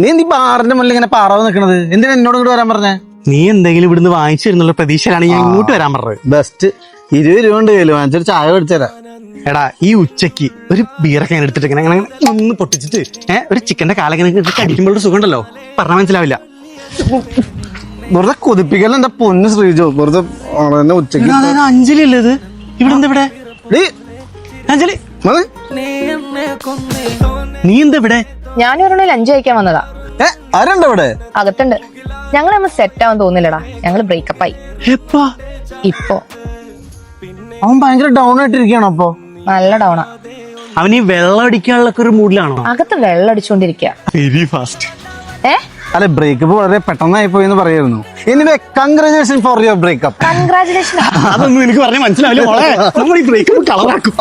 നീ എന്ത് ബാറിന്റെ മുന്നിൽ ഇങ്ങനെ പാറാവ് നിക്കണത്? എന്തിനാ എന്നോട് ഇങ്ങോട്ട് വരാൻ പറഞ്ഞേ? നീ എന്തെങ്കിലും ഇവിടുന്ന് വാങ്ങിച്ചു തരുന്നുള്ള പ്രതീക്ഷയിലാണ് ഞാൻ ഇങ്ങോട്ട് വരാൻ പറഞ്ഞത്. ബെസ്റ്റ് 20 രൂപ ഉണ്ട് കയ്യില്, വാങ്ങിച്ചൊരു ചായ മേടിച്ചരാ. എടാ ഈ ഉച്ചക്ക് ഒരു ബീറൊക്കെ ഞാൻ എടുത്തിട്ട് ഇങ്ങനെ ഒന്ന് പൊട്ടിച്ചിട്ട് ഒരു ചിക്കന്റെ കാലങ്ങനെ കടിക്കുമ്പോഴൊരു സുഖം ഉണ്ടല്ലോ, പറഞ്ഞാൽ മനസ്സിലാവില്ല. വെറുതെ കൊതിപ്പിക്കല എന്റെ പൊന്ന് ശ്രീജോ, വെറുതെ ഉച്ചക്ക്. അഞ്ജലി അല്ലേ ഇത്? ഇവിടെ എന്താ ഇവിടെ അഞ്ജലി? നീ എന്താ ഇവിടെ? ഞാനൊരെണ്ണം ലഞ്ച് കഴിക്കാൻ വന്നതാ. ആരുണ്ട് ഇവിടെ? അകത്തുണ്ട്. ഞങ്ങൾ നമ്മൾ സെറ്റ് ആവാൻ തോന്നില്ലടാ, ഞങ്ങള് ബ്രേക്കപ്പ് ആയി. എപ്പാ? ഇപ്പൊ അവൻ ഭയങ്കര ഡൗൺ ആയിട്ടിരിക്കണോ? അപ്പൊ നല്ല ഡൗണാ. അവൻ ഈ വെള്ളം അടിക്കാനുള്ള ഒരു മൂഡിലാണോ? അകത്ത് വെള്ളം അടിച്ചോണ്ടിരിക്കുക. Very fast. അല്ല, ബ്രേക്കപ്പ് വളരെ പെട്ടെന്നായി പോയി എന്ന് പറയായിരുന്നു. Anyway congratulation for your breakup. Congratulation. അതൊന്നും എനിക്ക് പറഞ്ഞാൽ മനസ്സിലാവില്ല മോളെ. നമ്മൾ ഈ ബ്രേക്കപ്പ് കളറാക്കും.